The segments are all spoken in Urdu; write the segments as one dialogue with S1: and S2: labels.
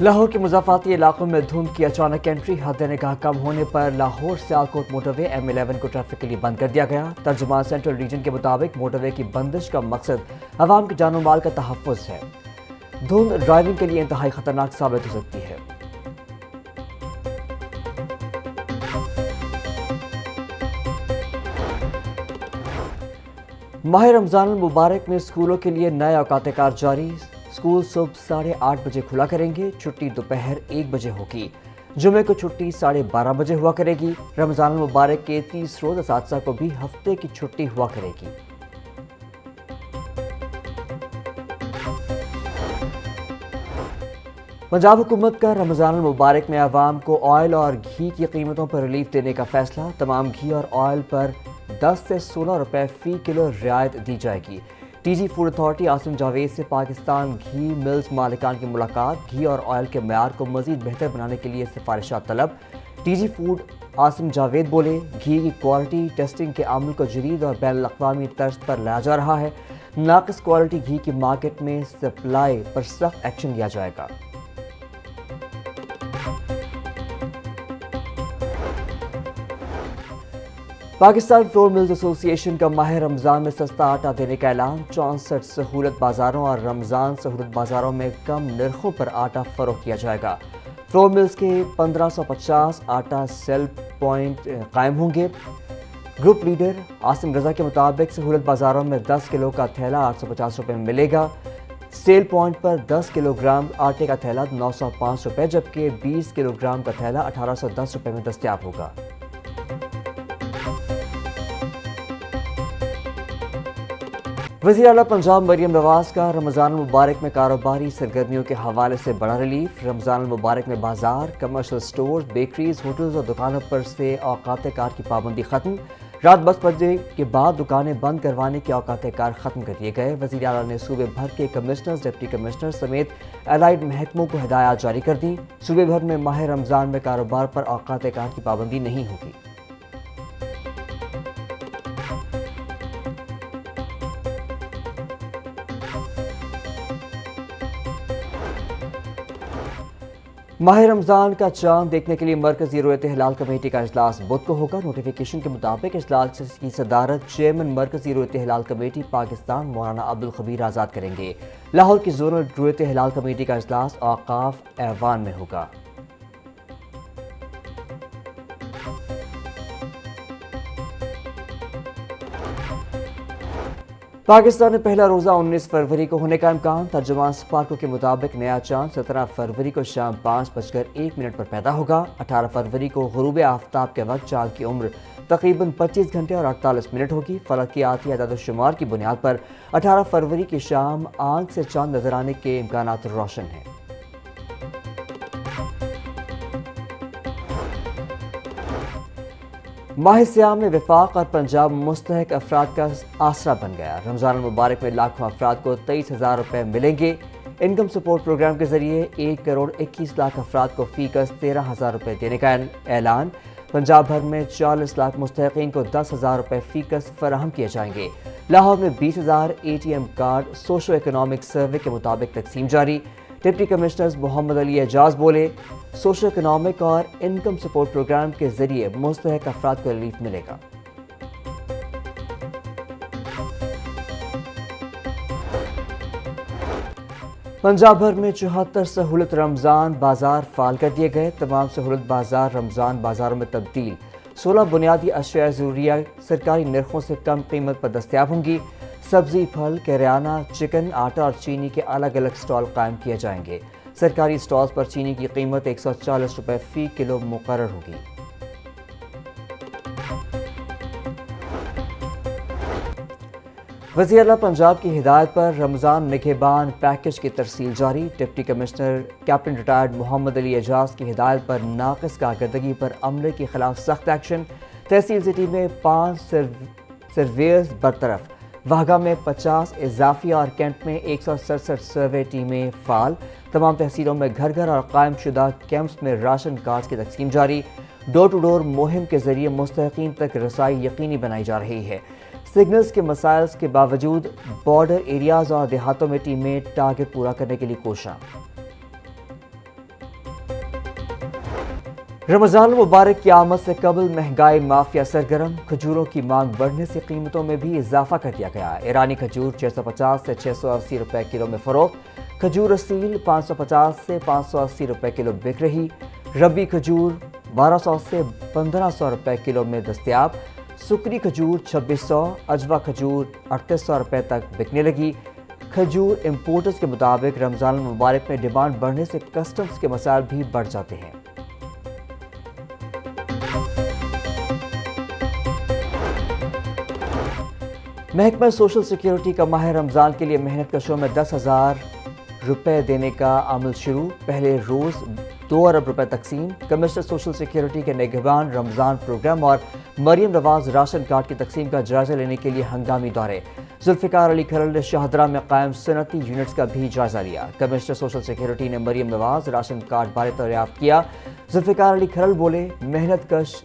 S1: لاہور کے مضافاتی علاقوں میں دھند کی اچانک انٹری، حد نگاہ کم ہونے پر لاہور سیالکوٹ موٹر وے M11 کو ٹریفک کے لیے بند کر دیا گیا۔ ترجمان سینٹرل ریجن کے مطابق موٹر وے کی بندش کا مقصد عوام کی جان و مال کا تحفظ ہے۔ دھند ڈرائیونگ کے لیے انتہائی خطرناک ثابت ہو سکتی ہے۔ ماہ رمضان المبارک میں اسکولوں کے لیے نئے اوقات کار جاری۔ اسکول صبح 8:30 بجے کھلا کریں گے، چھٹی دوپہر 1 بجے ہوگی۔ جمعے کو چھٹی 12:30 بجے ہوا کرے گی۔ رمضان المبارک کے 30 روز اساتذہ کو بھی ہفتے کی چھٹی ہوا کرے گی۔ پنجاب حکومت کا رمضان المبارک میں عوام کو آئل اور گھی کی قیمتوں پر ریلیف دینے کا فیصلہ۔ تمام گھی اور آئل پر 10 سے 16 روپے فی کلو رعایت دی جائے گی۔ D G food authority Asim Javed سے پاکستان گھی ملز مالکان کی ملاقات۔ گھی اور آئل کے معیار کو مزید بہتر بنانے کے لیے سفارشات طلب۔ D G food Asim Javed بولے، گھی کی کوالٹی ٹیسٹنگ کے عمل کو جدید اور بین الاقوامی طرز پر لایا جا رہا ہے۔ ناقص کوالٹی گھی کی مارکیٹ میں سپلائی پر سخت ایکشن لیا جائے گا۔ پاکستان فلور ملز ایسوسی ایشن کا ماہ رمضان میں سستا آٹا دینے کا اعلان۔ 64 سہولت بازاروں اور رمضان سہولت بازاروں میں کم نرخوں پر آٹا فروخت کیا جائے گا۔ فلور ملز کے 1550 آٹا سیل پوائنٹ قائم ہوں گے۔ گروپ لیڈر عاصم رضا کے مطابق سہولت بازاروں میں 10 کلو کا تھیلا 850 روپے میں ملے گا۔ سیل پوائنٹ پر 10 کلو گرام آٹے کا تھیلا 905 روپے جبکہ 20 کلو گرام کا تھیلا 1810 روپے میں دستیاب ہوگا۔ وزیر اعلیٰ پنجاب مریم نواز کا رمضان المبارک میں کاروباری سرگرمیوں کے حوالے سے بڑا ریلیف۔ رمضان المبارک میں بازار، کمرشل سٹورز، بیکریز، ہوٹلز اور دکانوں پر سے اوقات کار کی پابندی ختم۔ رات 10 بجے کے بعد دکانیں بند کروانے کے اوقات کار ختم کر دیے گئے۔ وزیر اعلیٰ نے صوبے بھر کے کمشنرز، ڈپٹی کمشنر سمیت الائڈ محکموں کو ہدایات جاری کر دیں۔ صوبے بھر میں ماہ رمضان میں کاروبار پر اوقات کار کی پابندی نہیں ہوگی۔ ماہ رمضان کا چاند دیکھنے کے لیے مرکزی رؤیت ہلال کمیٹی کا اجلاس بدھ کو ہوگا۔ نوٹیفیکیشن کے مطابق اجلاس کی صدارت چیئرمین مرکزی رؤیت ہلال کمیٹی پاکستان مولانا عبدالخبیر آزاد کریں گے۔ لاہور کی زونل رؤیت ہلال کمیٹی کا اجلاس اوقاف ایوان میں ہوگا۔ پاکستان میں پہلا روزہ 19 فروری کو ہونے کا امکان۔ ترجمان سپارکو کے مطابق نیا چاند 17 فروری کو شام 5:01 پر پیدا ہوگا۔ 18 فروری کو غروب آفتاب کے وقت چاند کی عمر تقریباً 25 گھنٹے اور 48 منٹ ہوگی۔ فلکیاتی اعداد و شمار کی بنیاد پر 18 فروری کی شام آنکھ سے چاند نظر آنے کے امکانات روشن ہیں۔ ماہ سیام میں وفاق اور پنجاب مستحق افراد کا آسرا بن گیا۔ رمضان المبارک میں لاکھوں افراد کو 23,000 روپے ملیں گے۔ انکم سپورٹ پروگرام کے ذریعے 1,21,00,000 افراد کو فی کس 13,000 روپے دینے کا اعلان۔ پنجاب بھر میں 40 لاکھ مستحقین کو 10,000 روپے فی کس فراہم کیے جائیں گے۔ لاہور میں 20,000 ATM card socio economic survey کے مطابق تقسیم جاری۔ ڈپٹی کمشنر محمد علی اعجاز بولے، سوشو اکنامک اور انکم سپورٹ پروگرام کے ذریعے مستحق افراد کو ریلیف ملے گا۔ پنجاب بھر میں 74 سہولت رمضان بازار فعال کر دیے گئے۔ تمام سہولت بازار رمضان بازاروں میں تبدیل۔ 16 بنیادی اشیاء ضروریہ سرکاری نرخوں سے کم قیمت پر دستیاب ہوں گی۔ سبزی، پھل، کریانہ، چکن، آٹا اور چینی کے الگ الگ سٹال قائم کیے جائیں گے۔ سرکاری سٹالز پر چینی کی قیمت 140 روپے فی کلو مقرر ہوگی۔ وزیر اعلیٰ پنجاب کی ہدایت پر رمضان نگہبان پیکج کی ترسیل جاری۔ ڈپٹی کمشنر کیپٹن ریٹائرڈ محمد علی اعجاز کی ہدایت پر ناقص کارکردگی پر عملے کے خلاف سخت ایکشن۔ تحصیل سٹی میں 5 سرویئرز برطرف۔ واہگہ میں 50 اضافی اور کینٹ میں 167 سروے ٹیمیں فعال۔ تمام تحصیلوں میں گھر گھر اور قائم شدہ کیمپس میں راشن کارڈز کی تقسیم جاری۔ ڈور ٹو ڈور مہم کے ذریعے مستحقین تک رسائی یقینی بنائی جا رہی ہے۔ سگنلز کے مسائل کے باوجود بارڈر ایریاز اور دیہاتوں میں ٹیمیں ٹارگٹ پورا کرنے کے لیے کوشاں۔ رمضان المبارک کی آمد سے قبل مہنگائی مافیا سرگرم، کھجوروں کی مانگ بڑھنے سے قیمتوں میں بھی اضافہ کر دیا گیا۔ ایرانی کھجور 650 سے 680 روپے کلو میں فروخت، کھجور اصیل 550 سے 580 روپے کلو بک رہی، ربی کھجور 1200 سے 1500 روپے کلو میں دستیاب، سکری کھجور 2600، اجوا کھجور 3800 روپے تک بکنے لگی۔ کھجور امپورٹرز کے مطابق رمضان المبارک میں ڈیمانڈ بڑھنے سے کسٹمز کے مسائل بھی بڑھ جاتے ہیں۔ محکمہ سوشل سیکیورٹی کا ماہ رمضان کے لیے محنت کشوں میں 10,000 روپے دینے کا عمل شروع، پہلے روز 2 ارب روپے تقسیم۔ کمشنر سوشل سیکیورٹی کے نگہبان رمضان پروگرام اور مریم نواز راشن کارڈ کی تقسیم کا جائزہ لینے کے لیے ہنگامی دورے۔ ذوالفقار علی کھرل نے شاہدرہ میں قائم صنعتی یونٹس کا بھی جائزہ لیا۔ کمشنر سوشل سیکیورٹی نے مریم نواز راشن کارڈ بارے دریافت کیا۔ ذوالفقار علی کھرل بولے، محنت کش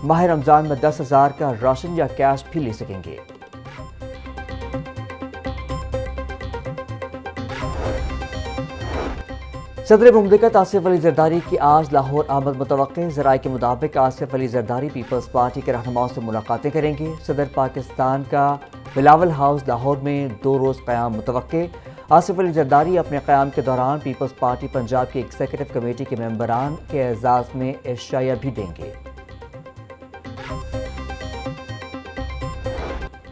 S1: ماہ رمضان میں 10,000 کا راشن یا کیش بھی لے سکیں گے۔ صدر مملکت آصف علی زرداری کی آج لاہور آمد متوقع۔ ذرائع کے مطابق آصف علی زرداری پیپلز پارٹی کے رہنماؤں سے ملاقاتیں کریں گے۔ صدر پاکستان کا بلاول ہاؤس لاہور میں 2 روز قیام متوقع۔ آصف علی زرداری اپنے قیام کے دوران پیپلز پارٹی پنجاب کی ایگزیکٹو کمیٹی کے ممبران کے اعزاز میں عشائیہ بھی دیں گے۔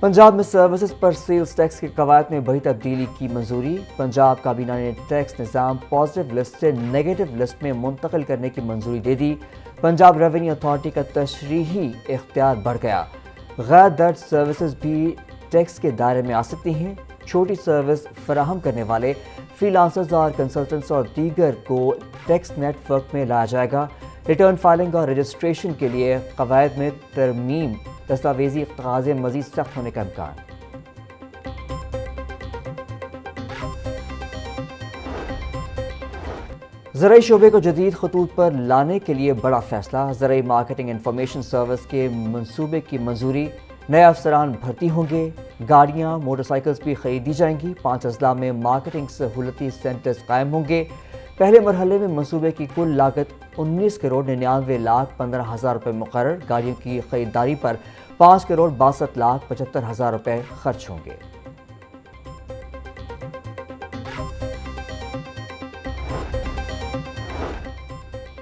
S1: پنجاب میں سروسز پر سیلز ٹیکس کے قواعد میں بڑی تبدیلی کی منظوری۔ پنجاب کابینہ نے ٹیکس نظام پازیٹو لسٹ سے نیگیٹو لسٹ میں منتقل کرنے کی منظوری دے دی۔ پنجاب ریونیو اتھارٹی کا تشریحی اختیار بڑھ گیا۔ غیر درج سروسز بھی ٹیکس کے دائرے میں آ سکتی ہیں۔ چھوٹی سروس فراہم کرنے والے فری لانسرز اور کنسلٹنٹس اور دیگر کو ٹیکس نیٹ ورک میں لایا جائے گا۔ ریٹرن فائلنگ اور رجسٹریشن کے لیے قواعد میں ترمیم، دستاویزی تقاضے مزید سخت ہونے کا امکان۔ زرعی شعبے کو جدید خطوط پر لانے کے لیے بڑا فیصلہ۔ زرعی مارکیٹنگ انفارمیشن سروس کے منصوبے کی منظوری، نئے افسران بھرتی ہوں گے، گاڑیاں موٹر سائیکلز بھی خریدی جائیں گی۔ 5 اضلاع میں مارکیٹنگ سہولتی سینٹرز قائم ہوں گے۔ پہلے مرحلے میں منصوبے کی کل لاگت 19 کروڑ 99 لاکھ 15 ہزار روپے مقرر۔ گاڑیوں کی خریداری پر 5 کروڑ 62 لاکھ 75 ہزار روپے خرچ ہوں گے۔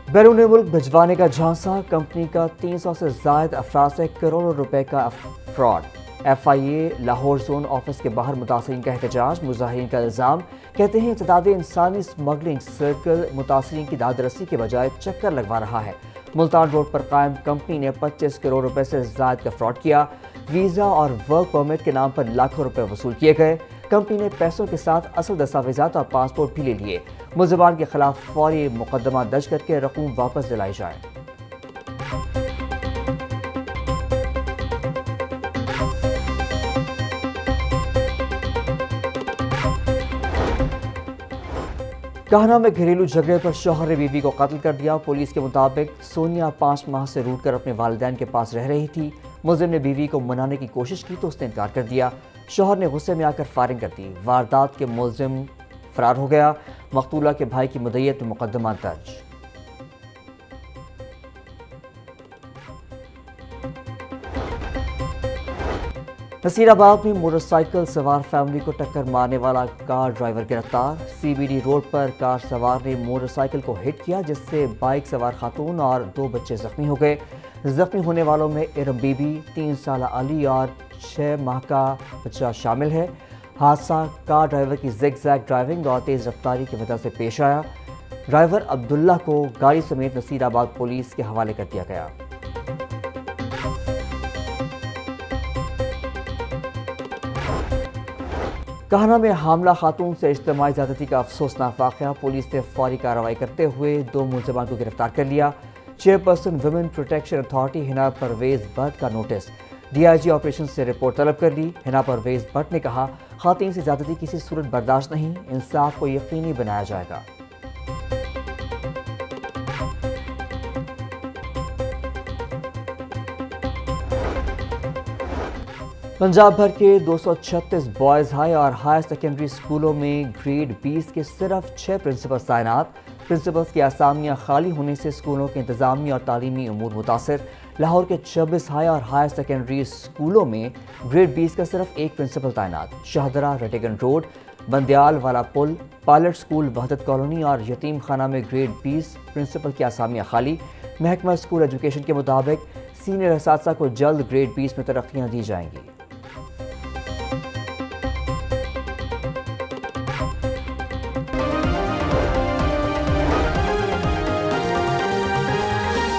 S1: بیرون ملک بھجوانے کا جھانسا، کمپنی کا 300 سے زائد افراد سے کروڑوں روپے کا فراڈ۔ ایف آئی اے لاہور زون آفس کے باہر متاثرین کا احتجاج، مظاہرین کا الزام، کہتے ہیں امتداد انسانی سمگلنگ سرکل متاثرین کی داد رسی کے بجائے چکر لگوا رہا ہے۔ ملتان روڈ پر قائم کمپنی نے 25 کروڑ روپے سے زائد کا فراڈ کیا۔ ویزا اور ورک پرمٹ کے نام پر لاکھوں روپے وصول کیے گئے۔ کمپنی نے پیسوں کے ساتھ اصل دستاویزات اور پاسپورٹ بھی لے لیے۔ ملزمان کے خلاف فوری مقدمہ درج کر کے رقوم واپس دلائی جائے۔ کہنا میں گھریلو جھگڑے پر شوہر نے بیوی کو قتل کر دیا۔ پولیس کے مطابق سونیا 5 ماہ سے روٹ کر اپنے والدین کے پاس رہ رہی تھی۔ ملزم نے بیوی کو منانے کی کوشش کی تو اس نے انکار کر دیا۔ شوہر نے غصے میں آ کر فائرنگ کر دی۔ واردات کے ملزم فرار ہو گیا۔ مقتولہ کے بھائی کی مدعیت میں مقدمہ درج۔ نصیر آباد میں موٹر سائیکل سوار فیملی کو ٹکر مارنے والا کار ڈرائیور گرفتار۔ سی بی ڈی روڈ پر کار سوار نے موٹر سائیکل کو ہٹ کیا جس سے بائک سوار خاتون اور 2 بچے زخمی ہو گئے۔ زخمی ہونے والوں میں ارم بی بی، 3 سالہ علی اور 6 ماہ کا بچہ شامل ہے۔ حادثہ کار ڈرائیور کی زگ زیگ ڈرائیونگ اور تیز رفتاری کی وجہ سے پیش آیا۔ ڈرائیور عبداللہ کو گاڑی سمیت نصیر آباد پولیس کے حوالے کر دیا گیا۔ کہنا میں حاملہ خاتون سے اجتماعی زیادتی کا افسوسناک واقعہ، پولیس نے فوری کارروائی کرتے ہوئے 2 ملزمان کو گرفتار کر لیا۔ Chairperson women protection authority Hina Pervaiz Butt کا notice, D I G operation سے رپورٹ طلب کر لی۔ ہنا پرویز بٹ نے کہا، خواتین سے زیادتی کسی صورت برداشت نہیں، انصاف کو یقینی بنایا جائے گا۔ پنجاب بھر کے 236 بوائز ہائی اور ہائر سیکنڈری اسکولوں میں گریڈ 20 کے صرف 6 پرنسپل تعینات۔ پرنسپلز کی اسامیاں خالی ہونے سے اسکولوں کے انتظامی اور تعلیمی امور متاثر۔ لاہور کے 26 ہائی اور ہائر سیکنڈری اسکولوں میں گریڈ 20 کا صرف ایک پرنسپل تعینات۔ شاہدرہ، ریٹیگن روڈ، بندیال والا پل، پائلٹ اسکول وحدت کالونی اور یتیم خانہ میں گریڈ 20 پرنسپل کی اسامیاں خالی۔ محکمہ اسکول ایجوکیشن کے مطابق سینئر اساتذہ کو جلد گریڈ 20 میں ترقیاں دی جائیں گی۔